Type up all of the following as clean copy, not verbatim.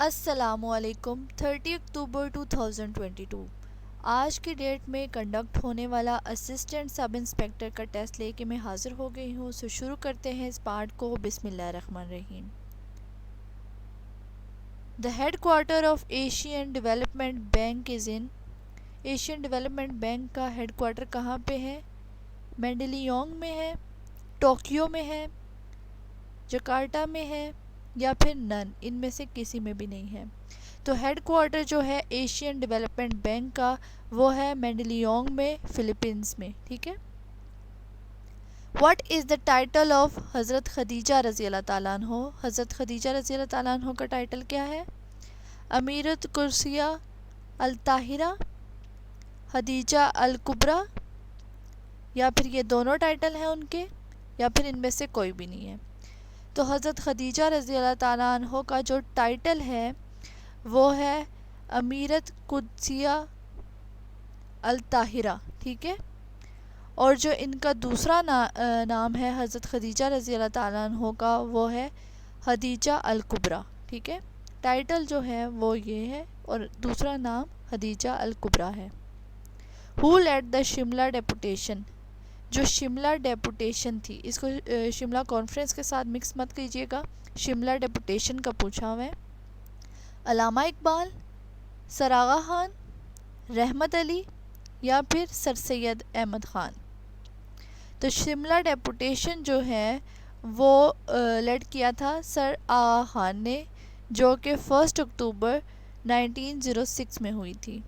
अस्सलामुअलैकुम 30 अक्टूबर 2022। आज की डेट में कंडक्ट होने वाला असिस्टेंट सब इंस्पेक्टर का टेस्ट लेके मैं हाज़िर हो गई हूँ। सो शुरू करते हैं इस पार्ट को। बिस्मिल्लाहिर्रहमानिर्रहीम। The head quarter of Asian development bank is in. Asian development bank का हेड क्वार्टर कहाँ पे है? मेंडलियोंग में है, टोक्यो में है, जकार्ता में है या फिर नन, इनमें से किसी में भी नहीं है। तो हेड क्वार्टर जो है एशियन डेवलपमेंट बैंक का वो है मेंडलियोंग में, फिलीपींस में। ठीक है। What is the title of हज़रत खदीजा रज़ी अल्लाह ताला अन्हो? हज़रत खदीजा रज़ी अल्लाह ताला अन्हो का टाइटल क्या है? अमीरत कुर्सिया अल ताहिरा, खदीजा अल कुबरा, या फिर ये दोनों टाइटल हैं उनके, या फिर इनमें से कोई भी नहीं है। तो हज़रत खदीजा रज़ी अल्लाह ताला अन्हो का जो टाइटल है वो है अमीरत कुद्सिया अल ताहिरा। ठीक है। और जो इनका दूसरा नाम है हज़रत खदीजा रज़ी अल्लाह ताला अन्हो का, वो है खदीजा अल कुबरा। ठीक है। टाइटल जो है वो ये है और दूसरा नाम खदीजा अल कुबरा है। Who led the Shimla deputation? जो शिमला डेपुटेशन थी, इसको शिमला कॉन्फ्रेंस के साथ मिक्स मत कीजिएगा। शिमला डेपुटेशन का पूछा हुआ है। अलामा इकबाल, सरागा खान, रहमत अली या फिर सर सैयद अहमद ख़ान। तो शिमला डेपुटेशन जो है वो लेड किया था सर आगा खान ने, जो कि 1 अक्टूबर 1906 में हुई थी।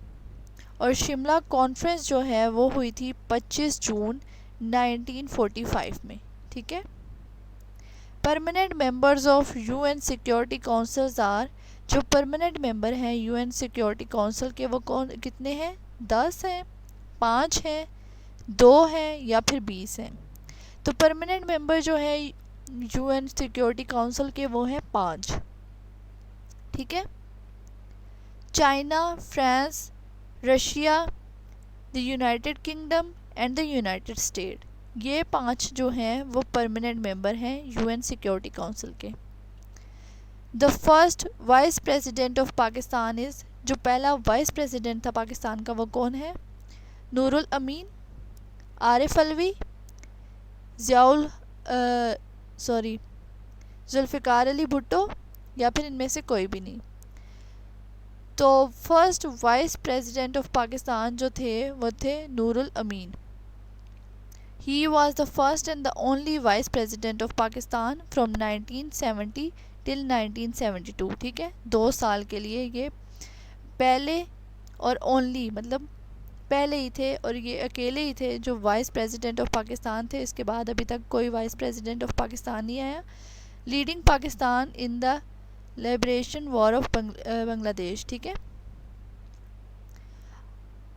और शिमला कॉन्फ्रेंस जो है वो हुई थी 25 जून 1945 में। ठीक है। Permanent members of UN security councils are. जो परमानेंट मेंबर हैं यूएन सिक्योरिटी काउंसिल के वो कितने हैं? 10 हैं, 5 हैं, 2 हैं या फिर 20 हैं। तो परमानेंट मेंबर जो है यूएन सिक्योरिटी काउंसिल के वो हैं 5। ठीक है। China, France, Russia, the United kingdom and the United state, ये 5 जो हैं वो परमानेंट मेंबर हैं यूएन सिक्योरिटी काउंसिल के। The first vice president of Pakistan is. जो पहला वाइस प्रेसिडेंट था पाकिस्तान का वो कौन है? नूरुल अमीन, आरिफ अलवी, जुल्फ़िकार अली भुट्टो या फिर इनमें से कोई भी नहीं। तो first vice president of Pakistan जो थे वो थे नूरुल अमीन। He was the first and the only vice president of Pakistan from 1970 till 1972। ठीक है। 2 साल के लिए ये पहले और ओनली, मतलब पहले ही थे और ये अकेले ही थे जो वाइस प्रेसिडेंट ऑफ पाकिस्तान थे। इसके बाद अभी तक कोई वाइस प्रेसिडेंट ऑफ पाकिस्तान नहीं आया। Leading Pakistan in the liberation war of Bangladesh. ठीक है।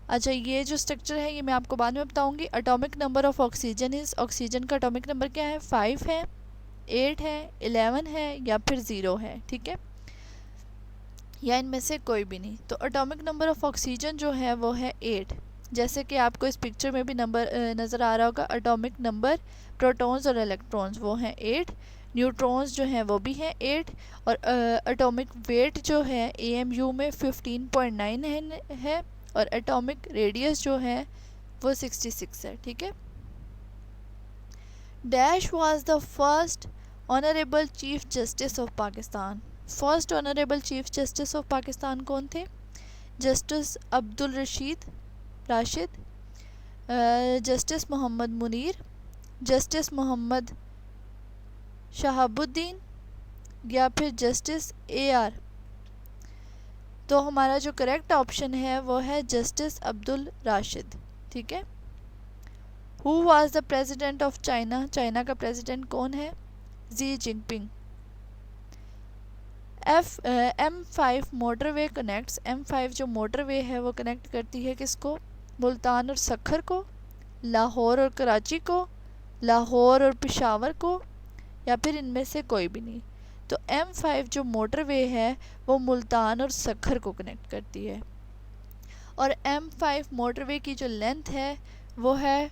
अच्छा, ये जो स्ट्रक्चर है ये मैं आपको बाद में बताऊंगी। Atomic number of oxygen is. Oxygen का एटॉमिक नंबर क्या है? 5 है, 8 है, 11 है या फिर 0 है। ठीक है। या इनमें से कोई भी नहीं। तो एटॉमिक नंबर ऑफ ऑक्सीजन जो है वो है 8। जैसे कि आपको इस पिक्चर में भी नंबर नज़र आ रहा होगा। एटॉमिक नंबर प्रोटॉन्स और इलेक्ट्रॉन्स वो हैं 8, न्यूट्रॉन्स जो हैं वो भी हैं 8, और एटॉमिक वेट जो है AMU में 15.9 है और एटॉमिक रेडियस जो है वो 66 है। ठीक है। Dash was the first honourable chief justice of Pakistan. First honourable chief justice of Pakistan कौन थे? Justice Abdul Rashid, justice Mohammad Munir, justice Mohammad Shahabuddin या फिर जस्टिस AR। तो हमारा जो करेक्ट ऑप्शन है वो है जस्टिस अब्दुल राशिद। ठीक है। Who was the president of China? China का प्रेसिडेंट कौन है? Xi Jinping. M5 motorway connects. M5 जो मोटरवे है वो कनेक्ट करती है किसको? मुल्तान और सखर को, लाहौर और कराची को, लाहौर और पेशावर को, या फिर इनमें से कोई भी नहीं। तो M5 जो मोटरवे है वो मुल्तान और सखर को कनेक्ट करती है। और M5 मोटरवे की जो लेंथ है वो है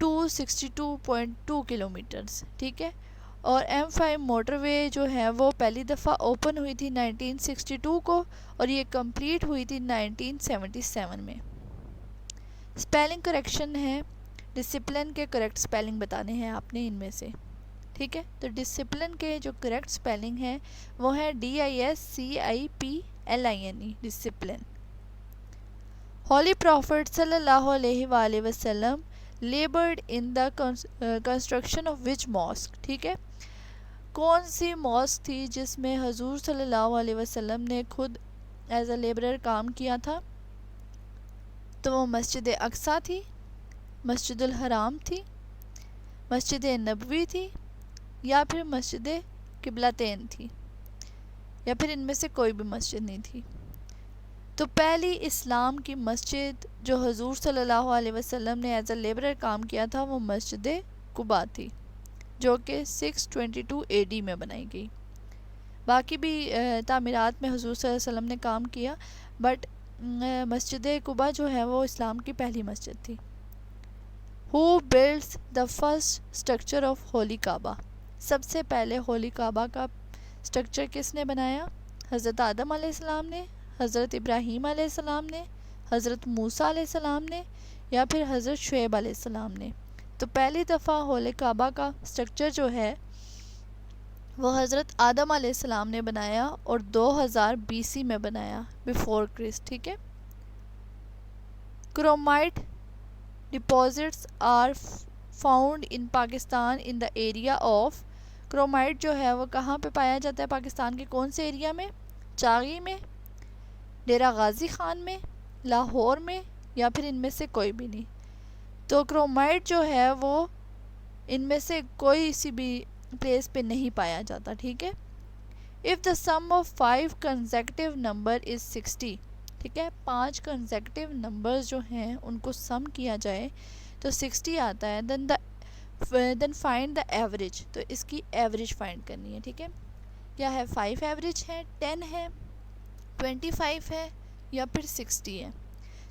262.2 किलोमीटर्स। ठीक है। और M5 मोटरवे जो है वो पहली दफ़ा ओपन हुई थी 1962 को और ये कंप्लीट हुई थी 1977 में। स्पेलिंग करेक्शन है, डिसिप्लिन के करेक्ट स्पेलिंग बताने हैं आपने इनमें से, ठीक है। तो डिसिप्लिन के जो करेक्ट स्पेलिंग है वो है DISCIPLINE, डिसिप्लिन। होली प्रॉफिट सल्लल्लाहु अलैहि वसल्लम laboured in the construction of which mosque, ठीक है। कौन सी मॉस्क थी जिसमें हजूर सल्लल्लाहु अलैहि वसल्लम ने खुद एज अ लेबरर काम किया था? तो वो मस्जिद अक्सा थी, मस्जिदुल हराम थी, मस्जिद नबवी थी, या फिर मस्जिद किबलतैन थी, या फिर इनमें से कोई भी मस्जिद नहीं थी। तो पहली इस्लाम की मस्जिद जो हजूर सल्लल्लाहु अलैहि वसल्लम ने एज अ लेबरर काम किया था वो मस्जिद कुबा थी, जो कि 622 AD में बनाई गई। बाकी भी तामीरात में हजूर सल्लल्लाहु अलैहि वसल्लम ने काम किया, बट मस्जिद कुबा जो है वो इस्लाम की पहली मस्जिद थी। Who builds the first structure of holy Kaaba, सबसे पहले होली काबा का स्ट्रक्चर किसने बनाया? हज़रत आदम अलैहिस्सलाम ने, हज़रत इब्राहीम अलैहिस्सलाम ने, हज़रत मूसा अलैहिस्सलाम ने, या फिर हज़रत शुएब अलैहिस्सलाम ने। तो पहली दफ़ा होली काबा का स्ट्रक्चर जो है वो हज़रत आदम अलैहिस्सलाम ने बनाया और 2000 BC में बनाया, बिफोर क्रिस्ट, ठीक है। Chromite deposits are found in Pakistan in the area of, chromite जो है वो कहाँ पे पाया जाता है पाकिस्तान के कौन से एरिया में? चागी में, डेरा गाजी खान में, लाहौर में, या फिर इनमें से कोई भी नहीं। तो क्रोमाइट जो है वो इनमें से कोई सी भी प्लेस पे नहीं पाया जाता, ठीक है। If the sum of 5 consecutive number is 60, ठीक है, 5 कंसेक्टिव नंबर्स जो हैं उनको सम किया जाए तो 60 आता है। देन फाइंड द एवरेज, तो इसकी एवरेज फाइंड करनी है, ठीक है। क्या है? 5 एवरेज है, 10 है, 25 है, या फिर 60 है।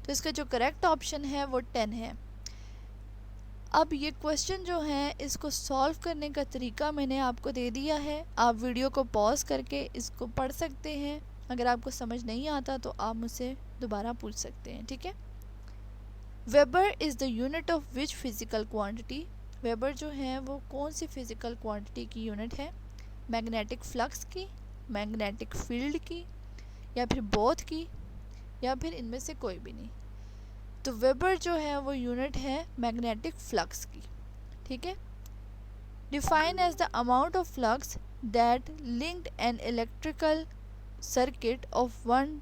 तो इसका जो करेक्ट ऑप्शन है वो 10 है। अब ये क्वेश्चन जो है इसको सॉल्व करने का तरीका मैंने आपको दे दिया है। आप वीडियो को पॉज करके इसको पढ़ सकते हैं। अगर आपको समझ नहीं आता तो आप मुझसे दोबारा पूछ सकते हैं, ठीक है। Weber is the unit of which physical quantity, weber जो है वो कौन सी फिज़िकल क्वांटिटी की यूनिट है? मैग्नेटिक फ्लक्स की, मैग्नेटिक फील्ड की, या फिर बोथ की, या फिर इनमें से कोई भी नहीं। तो वेबर जो है वो यूनिट है मैग्नेटिक फ्लक्स की, ठीक है। Define as the amount of flux that linked an electrical circuit of 1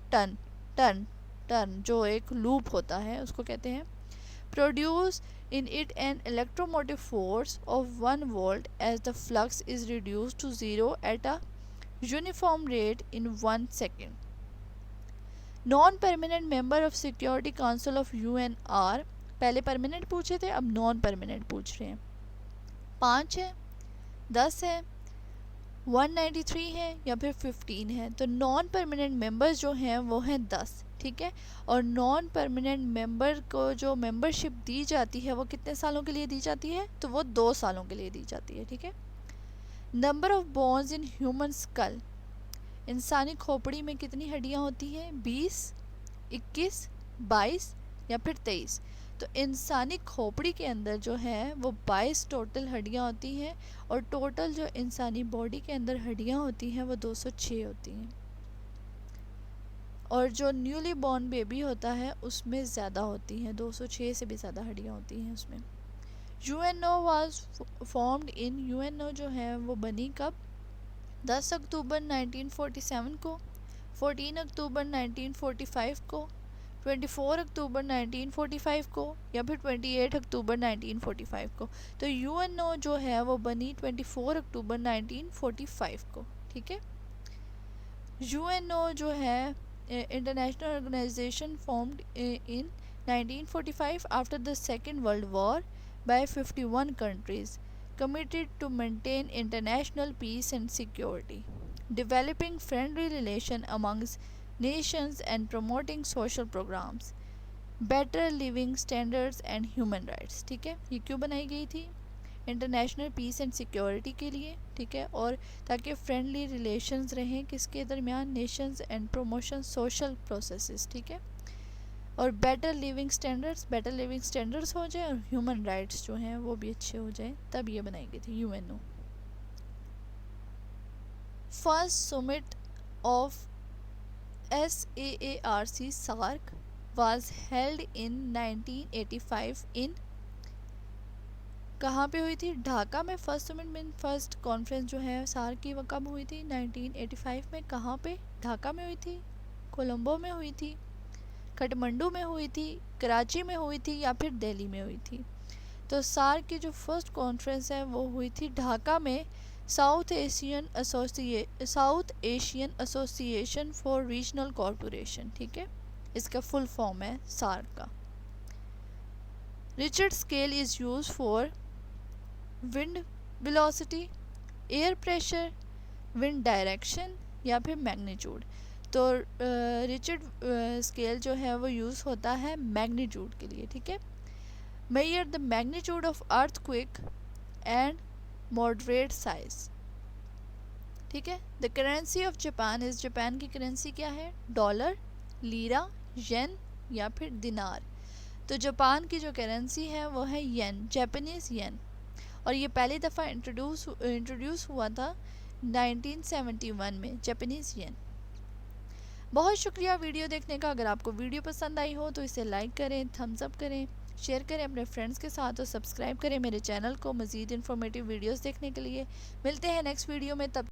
turn जो एक लूप होता है उसको कहते हैं। Produce in it an electromotive force of 1 volt as the flux is reduce to 0 at a uniform rate in 1 second. Non permanent member of security council of UN are, पहले permanent पूछे थे, अब non permanent पूछ रहे हैं। 5 है, 10 है, 193 है, या फिर 15 है। तो नॉन परमानेंट मेंबर्स जो हैं वो हैं 10, ठीक है। और नॉन परमानेंट मेंबर को जो मेंबरशिप दी जाती है वो कितने सालों के लिए दी जाती है? तो वो 2 सालों के लिए दी जाती है, ठीक है। Number of bones in human school, इंसानी खोपड़ी में कितनी हड्डियां होती हैं? 20, 21, 22 या फिर 23। तो इंसानी खोपड़ी के अंदर जो है वो 22 टोटल हड्डियां होती हैं, और टोटल जो इंसानी बॉडी के अंदर हड्डियां होती हैं वो 206 होती हैं। और जो न्यूली बॉर्न बेबी होता है उसमें ज़्यादा होती हैं, 206 से भी ज़्यादा हड्डियां होती हैं उसमें। UNO was formed in, UNO जो है वो बनी कब? 10 अक्टूबर 1947 को, 14 अक्टूबर 1945 को, 24 अक्टूबर 1945 को, या फिर 28 अक्टूबर 1945 को। तो UNO जो है वो बनी 24 अक्टूबर 1945 को, ठीक है। UNO जो है international organisation formed in 1945 after the second world war by 51 countries committed to maintain international peace and security, developing friendly relation amongst nations and promoting social programs, better living standards and human rights, ठीक है। ये क्यों बनाई गई थी? International piece and security के लिए, ठीक है, और ताकि फ्रेंडली रिलेशंस रहें किसके दरमियान, Nations and promotion social processes, ठीक है, और बेटर लिविंग स्टैंडर्ड्स हो जाए और ह्यूमन राइट्स जो हैं वो भी अच्छे हो जाए, तब ये बनाई गई थी UNO. First summit of SAARC SAARC was held in 1985 in, कहाँ पे हुई थी, ढाका में। फर्स्ट समिट में फर्स्ट कॉन्फ्रेंस जो है सार्क की वो कब हुई थी, 1985 में। कहाँ पे, ढाका में हुई थी, कोलंबो में हुई थी, काठमांडू में हुई थी, कराची में हुई थी या फिर दिल्ली में हुई थी। तो सार्क की जो फर्स्ट कॉन्फ्रेंस है वो हुई थी ढाका में, south Asian association for regional corporation, ठीक है, इसका फुल फॉर्म है सार्क का। Richard scale is use for wind velocity, air pressure, wind direction या फिर मैग्नीट्यूड। तो रिचर्ड स्केल जो है वो यूज़ होता है मैग्नीट्यूड के लिए, ठीक है। Measure the magnitude of earthquake and moderate size, ठीक है। The currency of Japan is, Japan की करेंसी क्या है, डॉलर, लीरा, येन या फिर दिनार। तो जापान की जो करेंसी है वो है येन, जापानीज़ येन, और ये पहली दफ़ा इंट्रोड्यूस हुआ था 1971 में, जापानीज़ येन। बहुत शुक्रिया वीडियो देखने का। अगर आपको वीडियो पसंद आई हो तो इसे लाइक करें, थम्स अप करें, शेयर करें अपने फ्रेंड्स के साथ और सब्सक्राइब करें मेरे चैनल को मज़ीद इन्फॉर्मेटिव वीडियोस देखने के लिए। मिलते हैं नेक्स्ट वीडियो में, तब